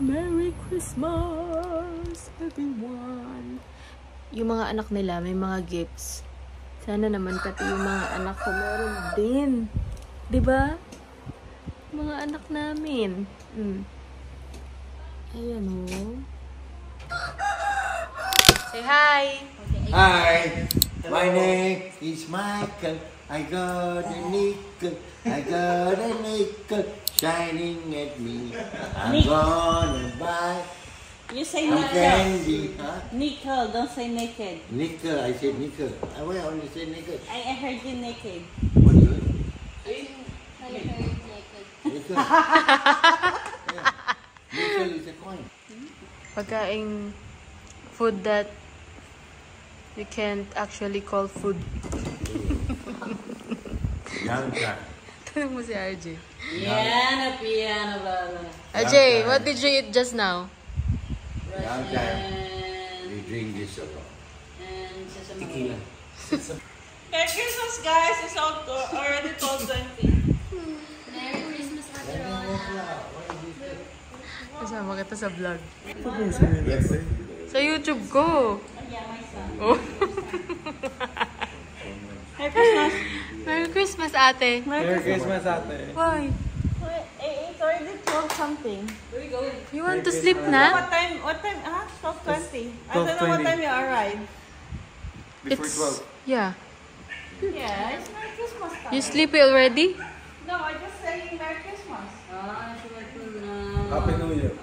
Merry Christmas, everyone! Yung mga anak nila, may mga gifts. Sana naman pati yung mga anak ko meron din. Diba? Mga anak namin. Ayan o. Say hi! Hi! My name is Michael. I got a nickel. I got a nickel shining at me. I'm gonna buy You say some nickel. candy. Huh? Nickel, don't say naked. Nickel, I said nickel. I will only say nickel. I heard you naked. What is it? I heard naked. Nickel. Yeah. Nickel is a coin. Pagkaing food that you can't actually call food. Young time. Tanong mo si RJ. Piano, piano, blah, blah. RJ, what did you eat just now? Young time. We drink this a lot. And sesame. Tequila. Merry Christmas, guys. It's already 12:20. Merry Christmas, Ate Rona. Kasama kita sa vlog. Yes. Sa YouTube ko. Yeah, my son. Oh. Merry Christmas. Merry Christmas, ate. Merry Christmas, ate. Why? It's already 12 something. Where are you going? You want to sleep na? What time? 12:20. I don't know what time you arrive. Before It's 12. yeah. Yeah, it's Merry Christmas time. You sleepy already? No, I just saying Merry Christmas. Happy New Year.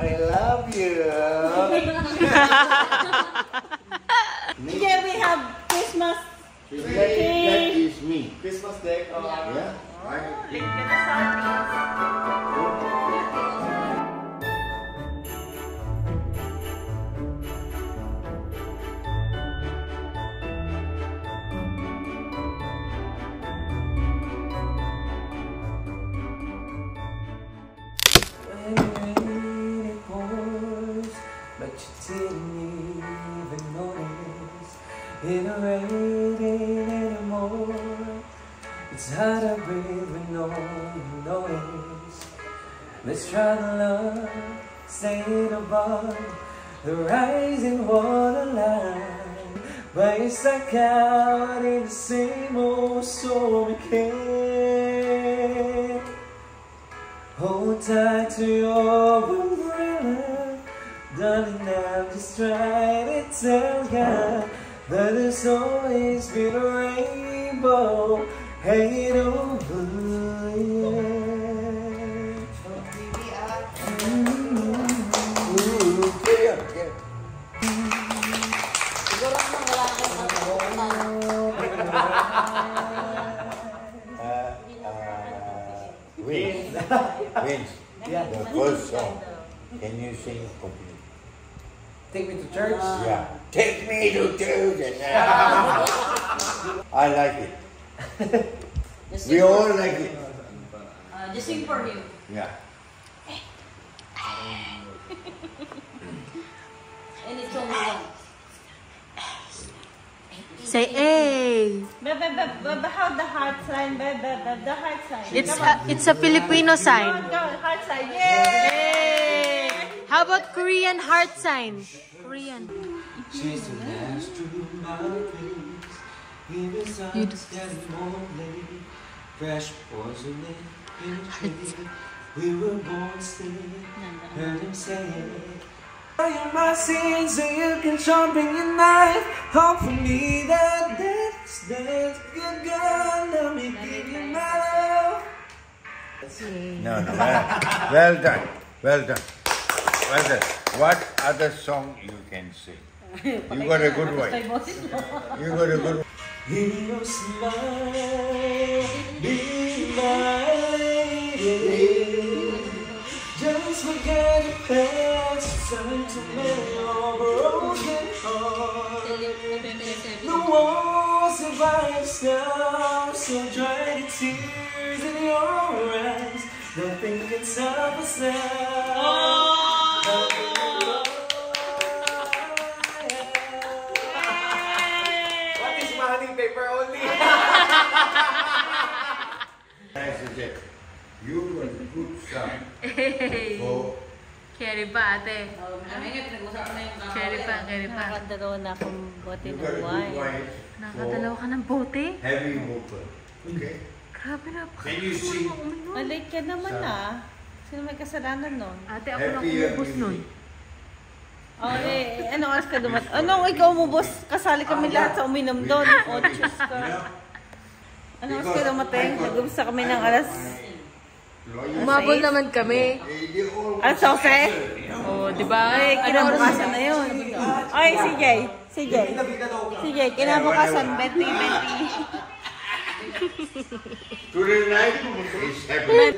I love you. Here we have Christmas. That is me. Christmas deck. Yeah. Link ka na sa akin. But you didn't even notice. It ain't raining anymore. It's hard to breathe when no one notice. Let's try to love, stay above the rising waterline. But you're stuck out in the same old stormy can. Hold tight to your umbrella, darling. I'm just trying to tell you that there's always been a rainbow hanging over you. Siguro naman wala kang Vince, the first song, can you sing complete? Take me to church. Yeah. Take me to church. I like it. We all like it. Just sing for him. Yeah. And it's only one. Say hey. How the heart sign? The heart sign. It's a Filipino sign. Go, heart sign. Yay! Hey. How about Korean heart sign? Korean. She's the last true mouthpiece. Even songs getting more late. Fresh poison in a tree. We were born still. Heard him say it. Tell you my sins so you can sharpen your knife. Hope for me that that's good girl. Let me give you my love. No. Well done. Well done. Well done. What other song you can sing? You got a good voice. You got a good voice. Hear your smile, be my lady. Just forget your past, sentimental broken heart. The walls survive snow, so dry the tears in your eyes. Nothing can stop us now. What is money? Paper only. You were a good son. So, Carry pa, ate. Carry pa. Nakakadalawa na akong bote you ng got a good wine. wife. Nakadalawa ka ng bote? Heavy worker. Okay? Grabe na. Can you see? Malate ka naman ah. Sino may kasalanan nun? Ate, ako na Happy kumubos nun. Oh, anong oras ka dumat? Anong ikaw umubos? Kasali kami lahat sa uminom doon. Oh, Diyos ka. Anong oras ka dumating? Nag-umsa kami ng alas... Umabot naman kami. Alas 12? Oo, di ba? Ay, kinabukasan na yun. Ay, CJ, kinabukasan, 20. Today night is happy.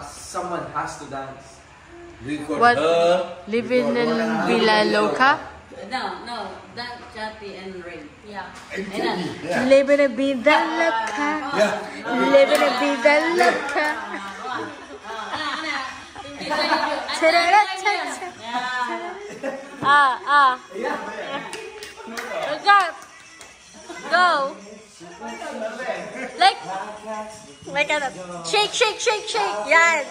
Someone has to dance. We got What? her. Living in Villa Loca? No, that Jati and Ray. Yeah. Yeah. Living in Villa Loca. Living in Villa Loca. Go. Like a shake. Yan.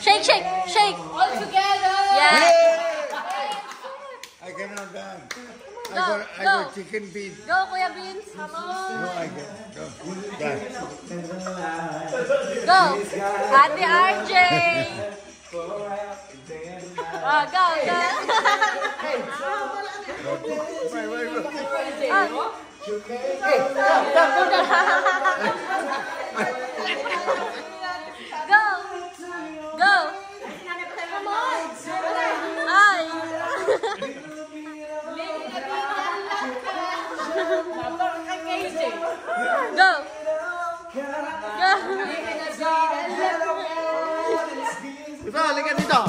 Shake. All together. Yan. I cannot dance. I Go, got go. chicken feet. Go, Kuya Beans. Come on. No, I can't. Go. Dance. Go. Ate RJ. Oh, go. Go. Come on. Ay. Go. Ito, halika dito.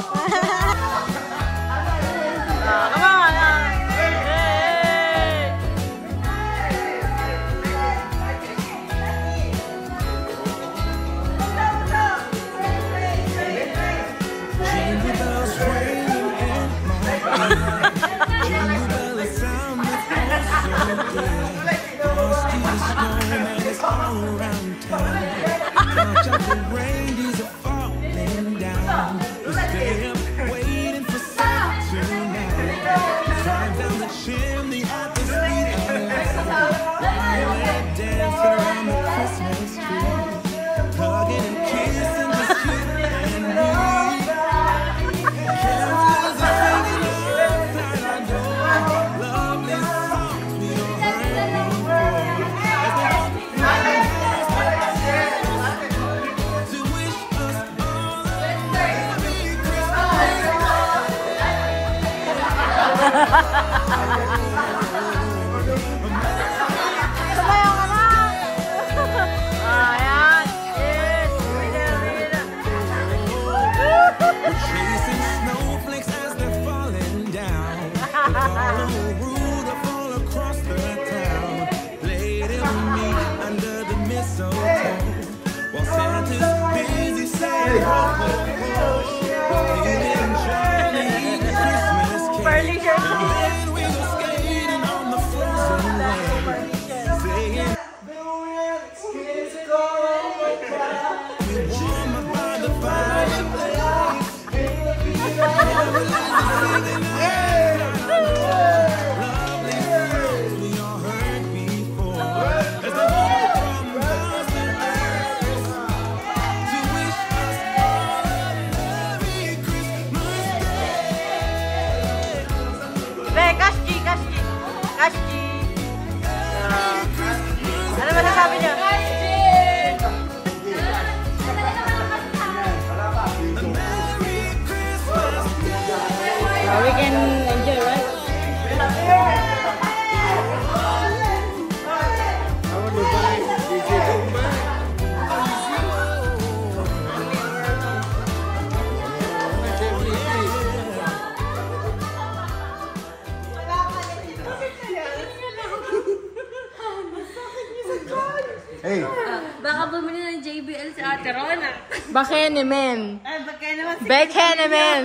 Come on. Jingle bells ring in my heart. Jingle bells sound that so good. Frosty the snowman is all around town. Now chocolate reindeers are falling down. We stay up waiting for Santa tonight. Drive down the chimney at the speed of light. We're dancing around the Christmas tree, hugging and kissing the sweet and me. Sabayan ka na. Ayan. Yes. Chasing snowflakes as they're falling down. They follow a rule that fall across the town. Lady and me under the mistletoe, while Santa's busy saying ho ho ho. We're feeling jolly, eating a Christmas cake. And then we Baka bumili ng JBL si Ate Rona. Bakenemen. Ay, baka naman si Bakenemen.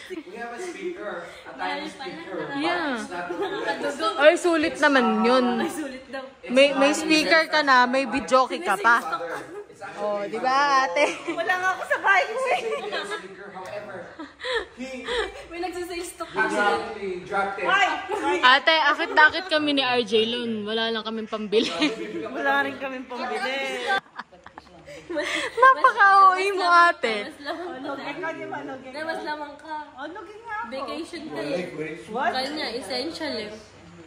We have a speaker, a tiny speaker. Yeah. It's not Ay, sulit naman yun. Sulit daw. May speaker ka na, may videoke ka pa. It's actually Oh, di ba ate? Wala nga ako sa bahay ko eh. a speaker, however, he May nagsasales stock. actually dropped it. Ate, akit-akit kami ni RJ Lun. Wala lang kaming pambili. Wala rin kami pambili. Napaka-OA mo ate. Ikaw di ba, login ka? Mas lamang ka. Oh, login nga ako. Vacation ka eh. What? Kanya, essential eh.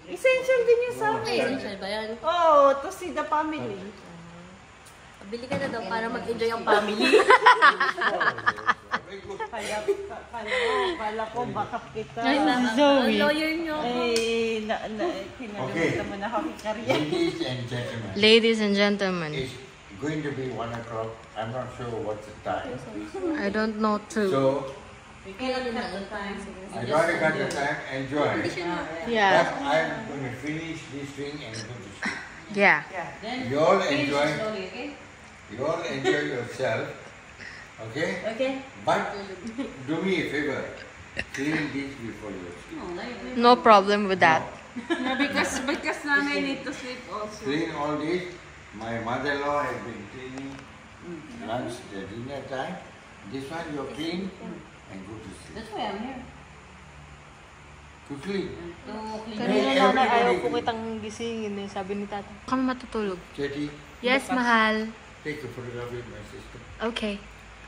Essential din yung sa akin. Essential ba yan? Oh, to see the family. Bili ka na daw para mag-enjoy ang family. Kala ko backup kita. Ay, si Zoe. Lawyer nyo ako. Kinalimutan mo na ako karya. Ladies and gentlemen, Ladies and gentlemen, it's going to be 1 o'clock. I'm not sure what's the time. I don't know too. So, Kaya din na ang time. I gotta cut the time, enjoy. Yeah. But I'm going to finish this thing and go to sleep. Yeah. You all enjoy. You all enjoy yourself. Okay? Okay. But do me a favor. Clean this before you sleep. No problem with that. Because nanay need to sleep also. Clean all this. My mother-in-law has been cleaning lunch, the dinner time. This one you clean and go to sleep. That's why I'm here. Quickly. To clean. Kanina nanay, ayaw po kitang gisingin eh, sabi ni tata. Kami matutulog. Chetty, Yes, mahal. take a photograph with my sister. Okay.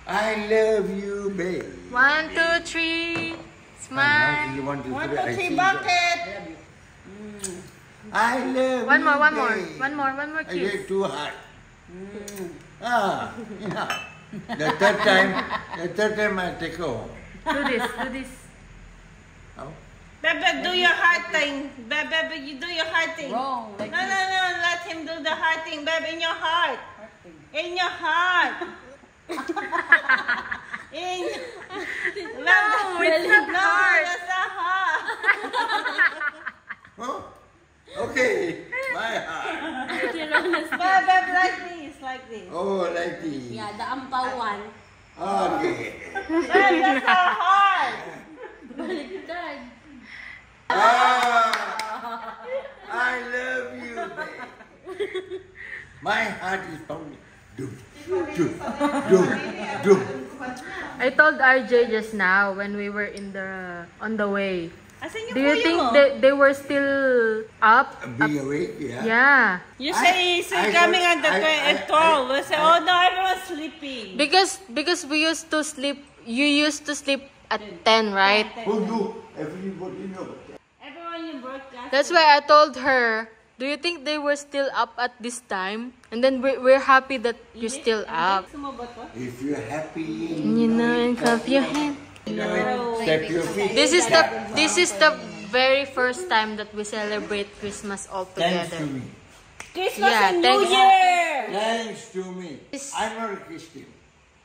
I love you, babe. 1, 2, 3. Smile. You want to One, do two, it? I three, see bucket. I love One you, more, one more. babe. One more I kiss. get too hot. Yeah. The third time I take her home. Do this. How? Bebe, do your heart thing. Bebe, you do your heart thing. Wrong. Like No, let him do the heart thing, babe, in your heart. In your heart. In No, it's not hard. that's not hard. Oh, okay. My heart. Babe, like this. Oh, like this. Yeah, the ampaw one. Okay. Babe, that's not hard. Baliktad. I love you, babe. My heart is pounding. Do. I told RJ just now when we were on the way. Asan yung Do you kuya think mo? they were still up? Being awake, yeah. Yeah. You say he's coming on the 12. I say, oh no, everyone's sleeping. Because we used to sleep. You used to sleep at 10, right? Who do? Everybody know. Everyone you broadcast. That's why I told her, do you think they were still up at this time? And then we're happy that you're still up. Sumabot ba? If you're happy, You know, and clap your hand. step your feet. This is the very first time that we celebrate Christmas all Thanks to together. me. Christmas Yeah, and New thanks. Year. Thanks to me. I'm not a Christian.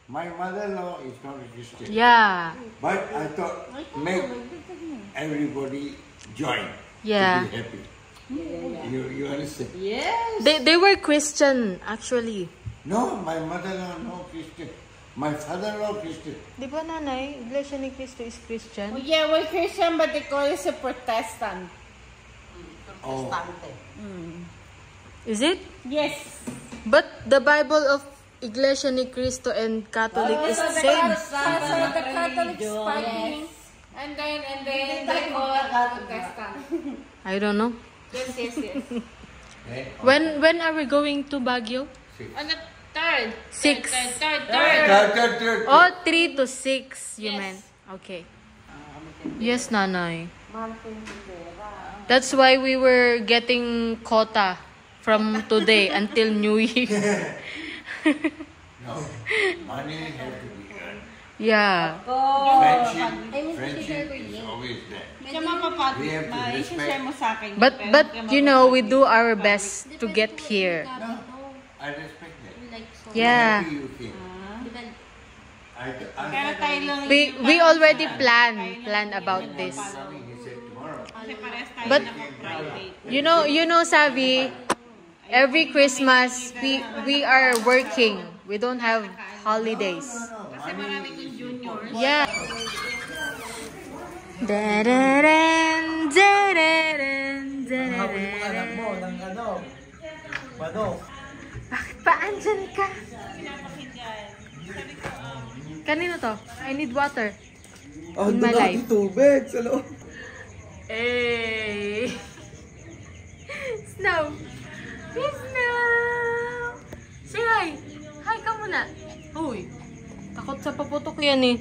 My mother-in-law is not a Christian. Yeah. But I thought, make everybody join Yeah. to be happy. You understand? Yes. They were Christian actually. No, my mother-in-law no Christian. My father-in-law Christian. Di ba nanay, Iglesia ni Cristo is Christian? Oh, yeah, we're Christian, but they call us a Protestant. Oh, Is it? Yes. But the Bible of Iglesia ni Cristo and Catholic is the same. So the Catholics partying. And then they call it Protestant. I don't know. Yes. eh? When are we going to Baguio? On the third. 6. Third. Oh, 3 to 6, you meant. Okay. Yes, nanay. That's why we were getting quota from today until New Year. No, money has to be earned. Yeah. Friendship is always there. Siya mapapat. We have to Ma-share mo sa akin. But you know, we do our best to get here. No, I respect that. Yeah. Happy you came. Pero tayo lang. We already plan about this. He said tomorrow. Kasi parehas tayo But naka-private. you know, Savi, Every Christmas, we are working. We don't have holidays. Kasi marami kong juniors. Yeah. Da-da-dan, da-da-dan, Habol yung anak da-da-dan. mo ng ano? Manok. Bakit pa andyan ka? Kanino to? I need water. Oh, In my doon life. ako tubig sa loob. Hey! Snow! Hey, Snow! Say hi! Hi ka muna! Uy! Takot sa paputok yan eh.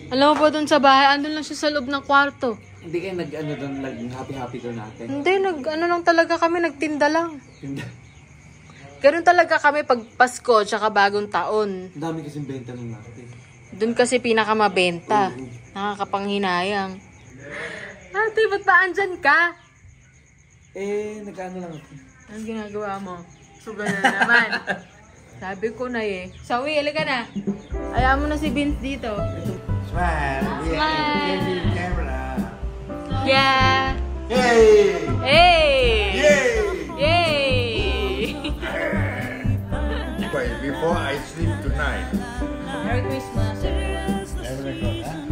Alam mo ba dun sa bahay, andun lang siya sa loob ng kwarto. Hindi kayo nag-ano doon, happy-happy doon natin. Hindi, ano lang talaga kami, nagtinda lang. Ganun talaga kami pag Pasko, tsaka bagong taon. Ang dami kasing benta ng natin. Dun kasi pinakamabenta. Nakakapanghinayang. Ate, ba't ba andyan ka? Nag-ano lang ako. Anong ginagawa mo? Sugal na naman. Sabi ko na eh. Sawi, halika na. Ayaw mo na si Vince dito. Smile. Smile. Camera. Yeah! Hey! Hey! Yay! Yay! Before I sleep tonight. Merry Christmas. Never go, huh?